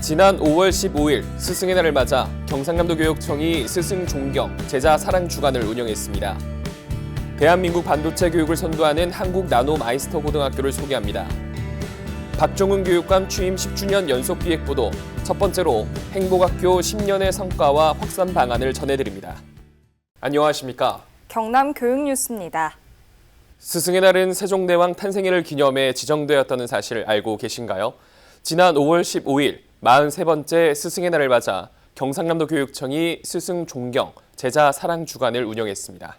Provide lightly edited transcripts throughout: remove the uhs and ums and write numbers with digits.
지난 5월 15일 스승의 날을 맞아 경상남도 교육청이 스승 존경, 제자 사랑 주간을 운영했습니다. 대한민국 반도체 교육을 선도하는 한국 나노 마이스터 고등학교를 소개합니다. 박종훈 교육감 취임 10주년 연속 기획보도 첫 번째로 행복학교 10년의 성과와 확산 방안을 전해드립니다. 안녕하십니까? 경남 교육뉴스입니다. 스승의 날은 세종대왕 탄생일을 기념해 지정되었다는 사실 알고 계신가요? 지난 5월 15일 43번째 스승의 날을 맞아 경상남도 교육청이 스승 존경, 제자 사랑 주간을 운영했습니다.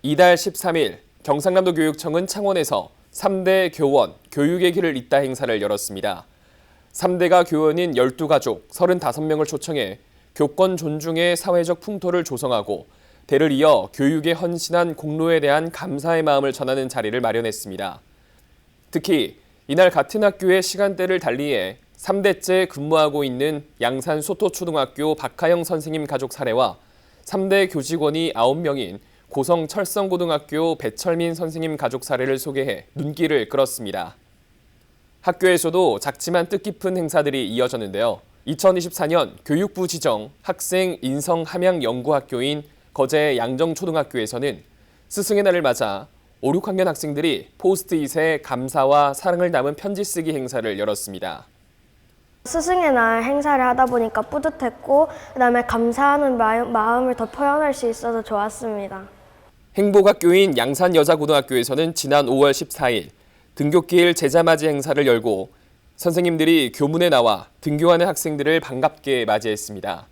이달 13일 경상남도 교육청은 창원에서 3대 교원, 교육의 길을 잇다 행사를 열었습니다. 3대가 교원인 12가족 35명을 초청해 교권 존중의 사회적 풍토를 조성하고 대를 이어 교육에 헌신한 공로에 대한 감사의 마음을 전하는 자리를 마련했습니다. 특히 이날 같은 학교의 시간대를 달리해 3대째 근무하고 있는 양산 소토초등학교 박하영 선생님 가족 사례와 3대 교직원이 9명인 고성 철성고등학교 배철민 선생님 가족 사례를 소개해 눈길을 끌었습니다. 학교에서도 작지만 뜻깊은 행사들이 이어졌는데요. 2024년 교육부 지정 학생 인성 함양 연구학교인 거제 양정초등학교에서는 스승의 날을 맞아 5, 6학년 학생들이 포스트잇에 감사와 사랑을 담은 편지 쓰기 행사를 열었습니다. 스승의 날 행사를 하다 보니까 뿌듯했고 그다음에 감사하는 마음을 더 표현할 수 있어서 좋았습니다. 행복학교인 양산여자고등학교에서는 지난 5월 14일 등굣길 제자맞이 행사를 열고 선생님들이 교문에 나와 등교하는 학생들을 반갑게 맞이했습니다.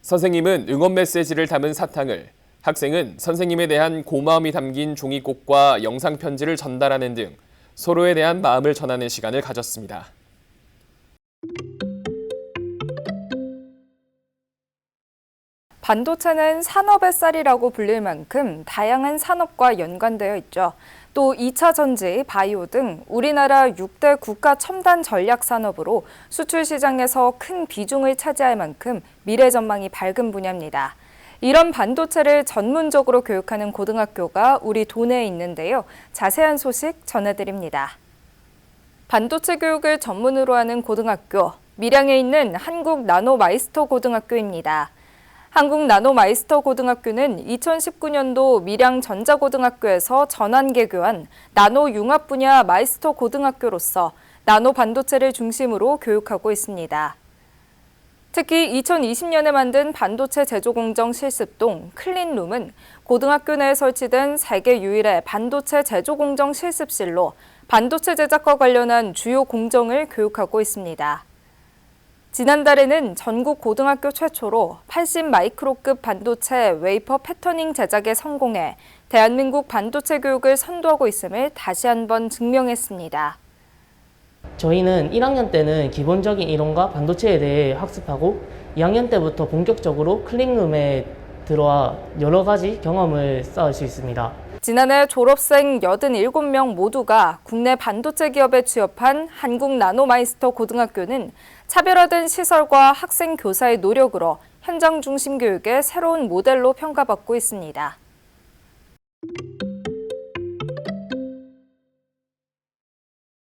선생님은 응원 메시지를 담은 사탕을, 학생은 선생님에 대한 고마움이 담긴 종이꽃과 영상 편지를 전달하는 등 서로에 대한 마음을 전하는 시간을 가졌습니다. 반도체는 산업의 쌀이라고 불릴 만큼 다양한 산업과 연관되어 있죠. 또 2차 전지, 바이오 등 우리나라 6대 국가 첨단 전략 산업으로 수출 시장에서 큰 비중을 차지할 만큼 미래 전망이 밝은 분야입니다. 이런 반도체를 전문적으로 교육하는 고등학교가 우리 도내에 있는데요. 자세한 소식 전해드립니다. 반도체 교육을 전문으로 하는 고등학교, 밀양에 있는 한국 나노 마이스터 고등학교입니다. 한국 나노 마이스터 고등학교는 2019년도 밀양 전자고등학교에서 전환 개교한 나노 융합 분야 마이스터 고등학교로서 나노 반도체를 중심으로 교육하고 있습니다. 특히 2020년에 만든 반도체 제조 공정 실습동 클린룸은 고등학교 내에 설치된 세계 유일의 반도체 제조 공정 실습실로 반도체 제작과 관련한 주요 공정을 교육하고 있습니다. 지난달에는 전국 고등학교 최초로 80마이크로급 반도체 웨이퍼 패터닝 제작에 성공해 대한민국 반도체 교육을 선도하고 있음을 다시 한번 증명했습니다. 저희는 1학년 때는 기본적인 이론과 반도체에 대해 학습하고 2학년 때부터 본격적으로 클린룸에 들어와 여러 가지 경험을 쌓을 수 있습니다. 지난해 졸업생 87명 모두가 국내 반도체 기업에 취업한 한국 나노마이스터 고등학교는 차별화된 시설과 학생 교사의 노력으로 현장 중심 교육의 새로운 모델로 평가받고 있습니다.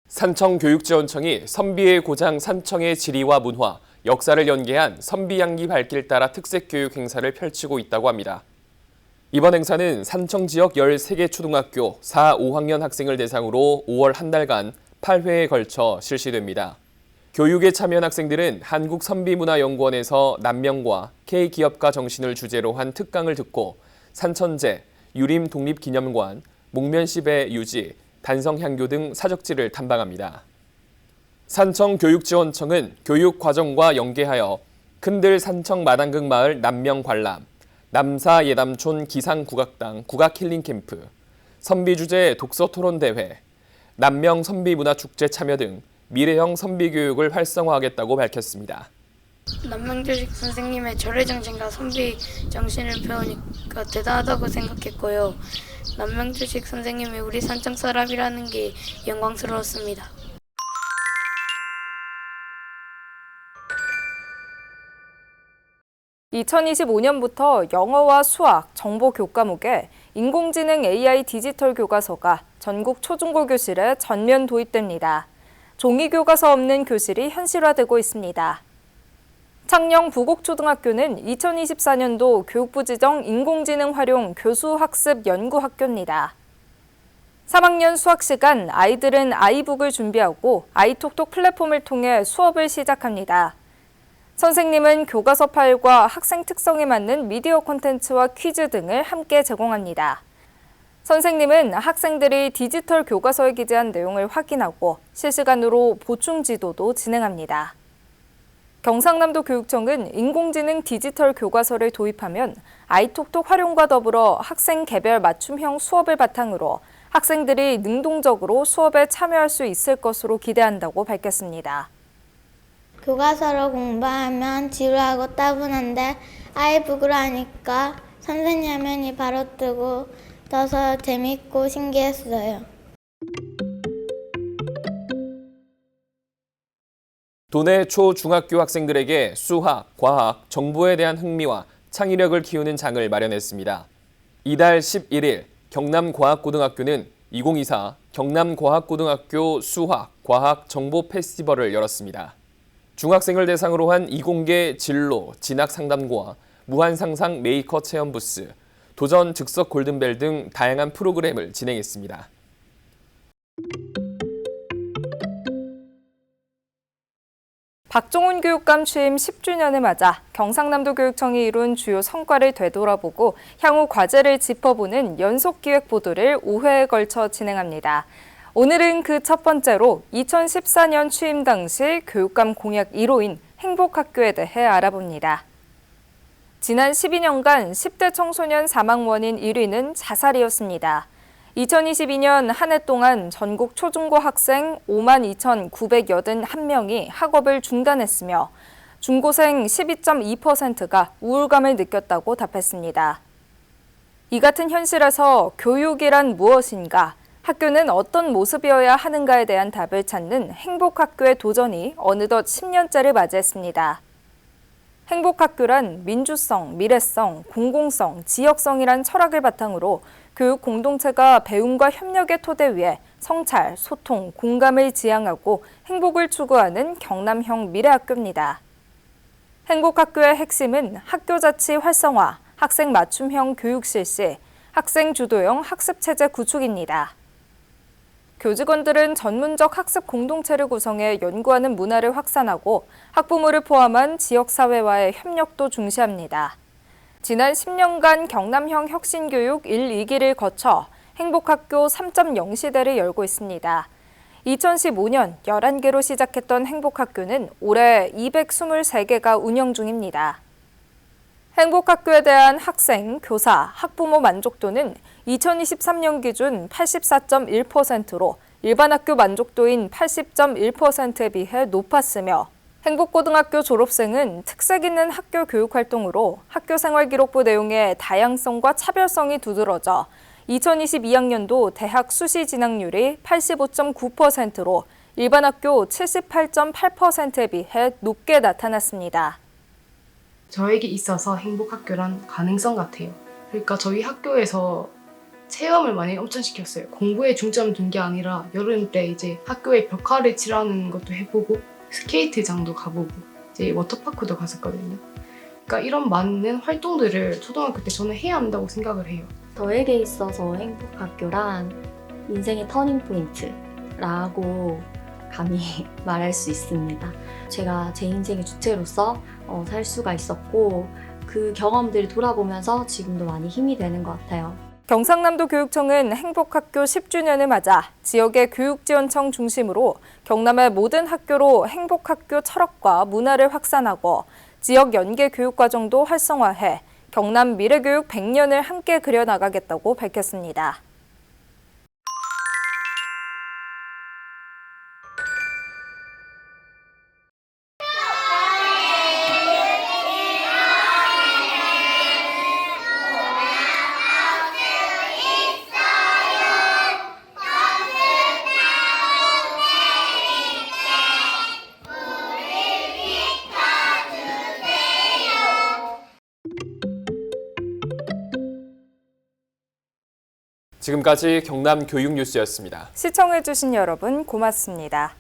산청교육지원청이 선비의 고장 산청의 지리와 문화, 역사를 연계한 선비양기 발길 따라 특색교육 행사를 펼치고 있다고 합니다. 이번 행사는 산청 지역 13개 초등학교 4, 5학년 학생을 대상으로 5월 한 달간 8회에 걸쳐 실시됩니다. 교육에 참여한 학생들은 한국선비문화연구원에서 남명과 K기업가 정신을 주제로 한 특강을 듣고 산천제, 유림독립기념관, 목면시배 유지, 단성향교 등 사적지를 탐방합니다. 산청교육지원청은 교육과정과 연계하여 큰들 산청 마당극 마을 남명관람, 남사 예담촌 기상국악당 국악힐링캠프, 선비주제 독서토론대회, 남명 선비문화축제 참여 등 미래형 선비교육을 활성화하겠다고 밝혔습니다. 남명주식 선생님의 절회정신과 선비 정신을 배우니까 대단하다고 생각했고요. 남명주식 선생님이 우리 산청 사람이라는 게 영광스러웠습니다. 2025년부터 영어와 수학, 정보 교과목에 인공지능 AI 디지털 교과서가 전국 초중고 교실에 전면 도입됩니다. 종이 교과서 없는 교실이 현실화되고 있습니다. 창녕 부곡초등학교는 2024년도 교육부 지정 인공지능 활용 교수학습 연구학교입니다. 3학년 수학 시간 아이들은 아이북을 준비하고 아이톡톡 플랫폼을 통해 수업을 시작합니다. 선생님은 교과서 파일과 학생 특성에 맞는 미디어 콘텐츠와 퀴즈 등을 함께 제공합니다. 선생님은 학생들이 디지털 교과서에 기재한 내용을 확인하고 실시간으로 보충 지도도 진행합니다. 경상남도 교육청은 인공지능 디지털 교과서를 도입하면 아이톡톡 활용과 더불어 학생 개별 맞춤형 수업을 바탕으로 학생들이 능동적으로 수업에 참여할 수 있을 것으로 기대한다고 밝혔습니다. 교과서로 공부하면 지루하고 따분한데 아이북으로 하니까 선생님 화면이 바로 뜨고 떠서 재밌고 신기했어요. 도내 초, 중학교 학생들에게 수학, 과학, 정보에 대한 흥미와 창의력을 키우는 장을 마련했습니다. 이달 11일 경남과학고등학교는 2024 경남과학고등학교 수학, 과학, 정보 페스티벌을 열었습니다. 중학생을 대상으로 한 이공계 진로, 진학 상담과 무한상상 메이커 체험 부스, 도전 즉석 골든벨 등 다양한 프로그램을 진행했습니다. 박종훈 교육감 취임 10주년을 맞아 경상남도 교육청이 이룬 주요 성과를 되돌아보고 향후 과제를 짚어보는 연속기획 보도를 5회에 걸쳐 진행합니다. 오늘은 그 첫 번째로 2014년 취임 당시 교육감 공약 1호인 행복학교에 대해 알아봅니다. 지난 12년간 10대 청소년 사망 원인 1위는 자살이었습니다. 2022년 한 해 동안 전국 초중고 학생 52,981명이 학업을 중단했으며 중고생 12.2%가 우울감을 느꼈다고 답했습니다. 이 같은 현실에서 교육이란 무엇인가, 학교는 어떤 모습이어야 하는가에 대한 답을 찾는 행복학교의 도전이 어느덧 10년째를 맞이했습니다. 행복학교란 민주성, 미래성, 공공성, 지역성이란 철학을 바탕으로 교육 공동체가 배움과 협력의 토대 위에 성찰, 소통, 공감을 지향하고 행복을 추구하는 경남형 미래학교입니다. 행복학교의 핵심은 학교 자치 활성화, 학생 맞춤형 교육 실시, 학생 주도형 학습체제 구축입니다. 교직원들은 전문적 학습 공동체를 구성해 연구하는 문화를 확산하고 학부모를 포함한 지역사회와의 협력도 중시합니다. 지난 10년간 경남형 혁신교육 1, 2기를 거쳐 행복학교 3.0 시대를 열고 있습니다. 2015년 11개로 시작했던 행복학교는 올해 223개가 운영 중입니다. 행복학교에 대한 학생, 교사, 학부모 만족도는 2023년 기준 84.1%로 일반 학교 만족도인 80.1%에 비해 높았으며 행복고등학교 졸업생은 특색 있는 학교 교육 활동으로 학교생활기록부 내용의 다양성과 차별성이 두드러져 2022학년도 대학 수시 진학률이 85.9%로 일반 학교 78.8%에 비해 높게 나타났습니다. 저에게 있어서 행복학교란 가능성 같아요. 그러니까 저희 학교에서 체험을 많이 엄청 시켰어요. 공부에 중점 둔 게 아니라 여름 때 이제 학교에 벽화를 칠하는 것도 해보고 스케이트장도 가보고 이제 워터파크도 갔었거든요. 그러니까 이런 많은 활동들을 초등학교 때 저는 해야 한다고 생각을 해요. 저에게 있어서 행복학교란 인생의 터닝포인트라고 감히 말할 수 있습니다. 제가 제 인생의 주체로서 살 수가 있었고 그 경험들을 돌아보면서 지금도 많이 힘이 되는 것 같아요. 경상남도 교육청은 행복학교 10주년을 맞아 지역의 교육지원청 중심으로 경남의 모든 학교로 행복학교 철학과 문화를 확산하고 지역 연계 교육과정도 활성화해 경남 미래교육 100년을 함께 그려나가겠다고 밝혔습니다. 지금까지 경남 교육 뉴스였습니다. 시청해주신 여러분 고맙습니다.